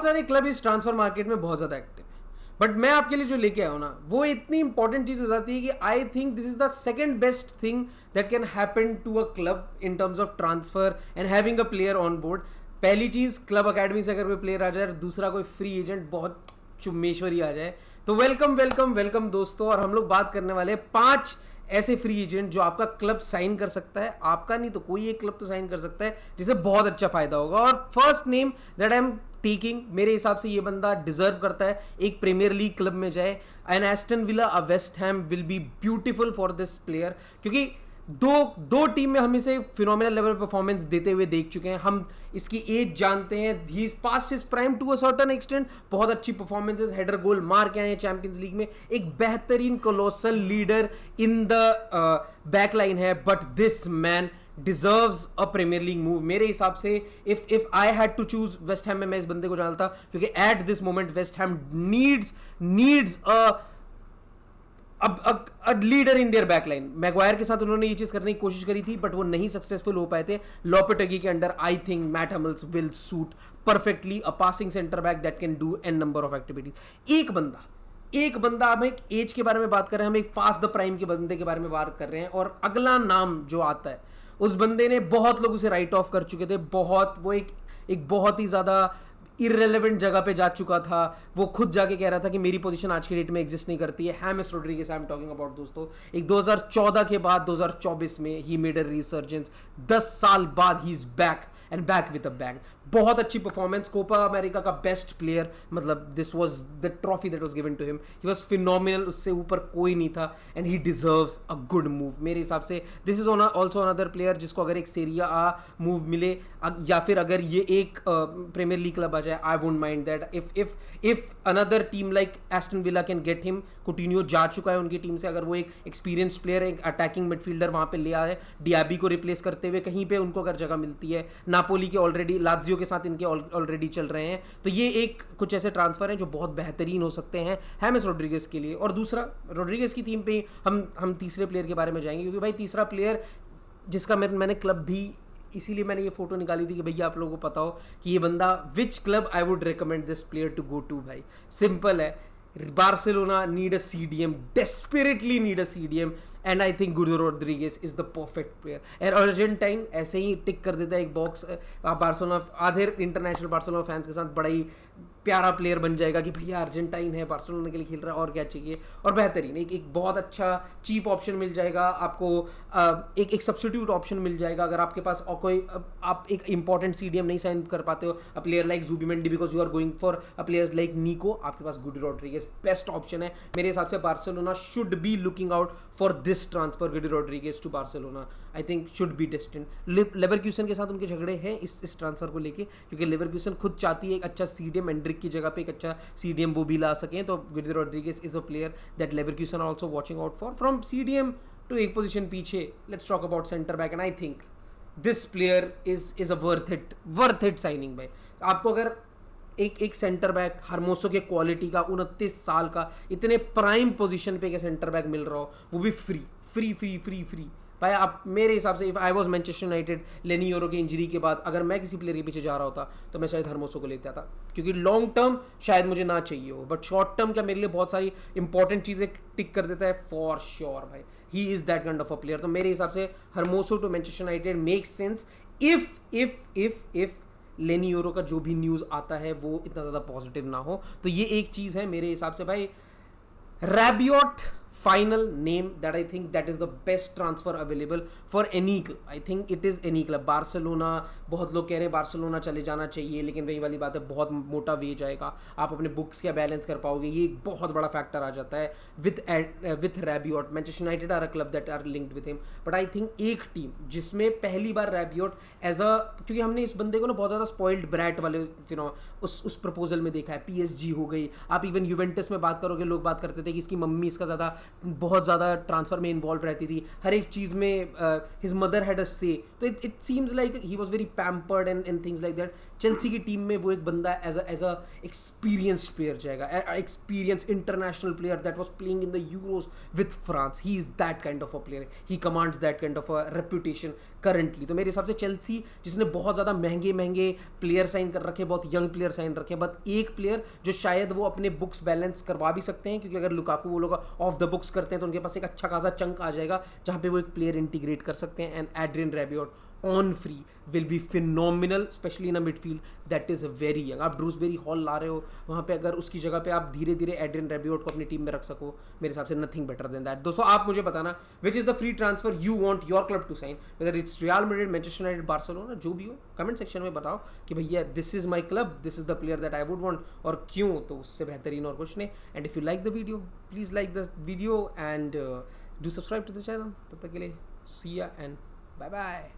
बहुत सारे क्लब इस ट्रांसफर मार्केट में बहुत ज़्यादा एक्टिव है, बट मैं आपके लिए जो लेके आया हूँ ना, वो इतनी इंपॉर्टेंट चीज़ हो जाती है कि I think this is the second best thing that can happen to a club in terms of transfer and having a player on board. पहली चीज़, क्लब अकेडमी से अगर कोई प्लेयर आ जाए, दूसरा कोई फ्री एजेंट बहुत चुम्मेश्वरी आ जाए. तो वेलकम वेलकम वेलकम दोस्तों. और हम लोग बात करने वाले 5 ऐसे फ्री एजेंट जो आपका क्लब साइन कर सकता है. आपका नहीं तो कोई एक क्लब तो साइन कर सकता है जिसे बहुत अच्छा फायदा होगा. और first name that I am taking, मेरे हिसाब से ये बंदा डिजर्व करता है एक प्रीमियर लीग क्लब में जाए. An Aston Villa, a West Ham will be beautiful for this player, क्योंकि दो टीम में हम इसे फिनोमिनल लेवल परफॉर्मेंस देते हुए देख चुके हैं. हम इसकी एज जानते हैं. He is past his prime to a certain extent. बहुत अच्छी परफॉर्मेंसेस, हेडर गोल मार के आए हैं चैंपियंस लीग में. एक बेहतरीन colossal leader in the backline है. But this man deserves a Premier League move मेरे हिसाब से. If I had to choose West Ham में मैं इस बंदे को डालता, क्योंकि at this moment West Ham needs a leader in their backline. Maguire के साथ उन्होंने ये चीज करने की कोशिश करी थी, बट वो नहीं सक्सेसफुल हो पाए थे. लोपेटेगी के under I think Mats Hummels will suit perfectly, a passing centre back that can do an number of activities. एक बंदा, हम एक एज के बारे में बात कर रहे हैं, हम एक पास द प्राइम के बंदे के बारे में बात कर रहे हैं, और अगला नाम जो आता है उस बंदे ने, बहुत लोग उसे राइट ऑफ कर चुके थे. वो एक बहुत ही ज्यादा इररेलेवेंट जगह पे जा चुका था. वो खुद जाके कह रहा था कि मेरी पोजीशन आज की डेट में एग्जिस्ट नहीं करती है. Hemis Rodriguez I am talking about दोस्तों. एक 2014 के बाद 2024 में ही मेड अ रिसर्जेंस. 10 साल बाद he is back and back with a bang. बहुत अच्छी परफॉर्मेंस. कोपा अमेरिका का बेस्ट प्लेयर, मतलब this was the trophy that was given to him. He was phenomenal. उससे ऊपर कोई नहीं था. And he deserves a good move मेरे हिसाब से. This is also another player जिसको अगर एक सीरिया आ मूव मिले, या फिर अगर ये एक प्रीमियर लीग क्लब आ जाए, I won't mind that. If another team like Aston villa can get him. कुटिन्यो जा चुका है उनकी टीम से. अगर वो एक एक्सपीरियंस्ड प्लेयर, एक अटैकिंग मिडफील्डर वहां पे ले आए, डियाबी को रिप्लेस करते हुए कहीं पे उनको अगर जगह मिलती है. नापोली के ऑलरेडी, लात्सियो के साथ इनके ऑलरेडी चल रहे हैं, तो ये एक कुछ ऐसे ट्रांसफर हैं जो बहुत बेहतरीन हो सकते हैं हैमिस रोड्रिगेज के लिए. और दूसरा, रोड्रिगेज की टीम पे हम तीसरे प्लेयर के बारे में जाएंगे, क्योंकि भाई तीसरा प्लेयर जिसका मैंने क्लब भी, इसीलिए मैंने ये फोटो निकाली थी कि भैया आप लोगों को पता हो कि ये बंदा, which club I would recommend this player to go to. भाई सिंपल है, Barcelona need a CDM, desperately need a CDM, and I think Guido Rodriguez is the perfect player. And Argentine ऐसे ही टिक कर देता है एक बॉक्स. बार्सिलोना, आधे international Barcelona fans के साथ बड़ा ही प्यारा प्लेयर बन जाएगा कि भैया अर्जेंटाइन है, बार्सिलोना के लिए खेल रहा है, और क्या चाहिए. और बेहतरीन एक बहुत अच्छा चीप ऑप्शन मिल जाएगा आपको. एक सब्स्टिट्यूट ऑप्शन मिल जाएगा अगर आपके पास और कोई, आप एक इंपॉर्टेंट CDM नहीं साइन कर पाते हो. A player like Zubimendi, because you are going for a player like Nico, आपके पास गुडी रोड्रिगेज बेस्ट ऑप्शन है मेरे हिसाब से. Barcelona should be looking out for this transfer. Guido Rodriguez to Barcelona I think should be destined. Leverkusen के साथ उनके झगड़े हैं इस ट्रांसफर को लेके, क्योंकि लेवरक्यूसन खुद चाहती है एक अच्छा CDM, एंड्रिक की जगह पे एक अच्छा CDM वो भी ला सकें. तो Goody Rodriguez is a player that Leverkusen are also watching out for. From CDM to एक पोजीशन पीछे, let's talk about centre back, and I think this player is a worth it signing. भाई आपको अगर एक सेंटर बैक हरमोसो के quality का, 29 साल का, इतने प्राइम पोजीशन पे एक सेंटर बैक मिल रहा हो, वो भी फ्री भाई, आप मेरे हिसाब से, if I was Manchester United, लेनी योरो की इंजरी के बाद अगर मैं किसी प्लेयर के पीछे जा रहा होता तो मैं शायद हरमोसो को लेता था, क्योंकि लॉन्ग टर्म शायद मुझे ना चाहिए हो, बट शॉर्ट टर्म क्या मेरे लिए बहुत सारी इंपॉर्टेंट चीज़ें टिक कर देता है फॉर श्योर. भाई he is that kind of a player. तो मेरे हिसाब से Hermoso to Manchester United makes sense if Leny Yoro का जो भी न्यूज़ आता है वो इतना ज़्यादा पॉजिटिव ना हो. तो ये एक चीज़ है मेरे हिसाब से. भाई रैबियोट, final name that I think that is the best transfer available for any club. I think it is any club. Barcelona, बहुत लोग कह रहे हैं बार्सिलोना चले जाना चाहिए, लेकिन वही वाली बात है, बहुत मोटा वेज आएगा, आप अपने बुक्स क्या बैलेंस कर पाओगे, ये एक बहुत बड़ा फैक्टर आ जाता है with Rabiot. Manchester United are a club that are linked with him, but I think एक टीम जिसमें पहली बार रैबियोट क्योंकि हमने इस बंदे को ना बहुत ज़्यादा स्पॉइल्ड ब्रैट वाले उस प्रपोजल में देखा है. PSG हो गई, आप इवन यूवेंटस में बात करोगे, लोग बात करते थे कि इसकी मम्मी इसका बहुत ज़्यादा ट्रांसफर में इन्वॉल्व रहती थी, हर एक चीज़ में हिज मदर हैड अ से. तो it seems like he was very pampered and things like that. Chelsea की टीम में वो एक बंदा एज अ एक्सपीरियंस्ड प्लेयर जाएगा, experience international player that was playing in the euros with France. He is that kind of a player, he commands that kind of a reputation currently. तो मेरे हिसाब से Chelsea जिसने बहुत ज़्यादा महंगे महंगे प्लेयर साइन कर रखे, बहुत यंग प्लेयर साइन रखे, बट एक प्लेयर जो शायद वो अपने बुक्स बैलेंस करवा भी सकते हैं, क्योंकि अगर लुकाकू वो लोग ऑफ द बुक्स करते हैं तो उनके पास एक अच्छा खासा चंक आ जाएगा जहाँ पे वो एक प्लेयर इंटीग्रेट कर सकते हैं. And Adrien Rabiot on free will be phenomenal, specially in a midfield that is very young. आप ड्रूसबेरी हॉल ला रहे हो वहाँ पे, अगर उसकी जगह पे आप धीरे धीरे एड्रियन रैबियोट को अपनी टीम में रख सको, मेरे हिसाब से नथिंग बेटर देन दैट. दोस्तों आप मुझे बताना which is the free transfer you want your club to sign, whether it's Real Madrid, Manchester United, Barcelona, जो भी हो कमेंट सेक्शन में बताओ कि भैया this is my club, this is the player that I would want, और क्यों. तो उससे बेहतरीन और कुछ नहीं. And if you like the video please like the video and do subscribe to the channel. तब तक के लिए सी या एंड बाय बाय.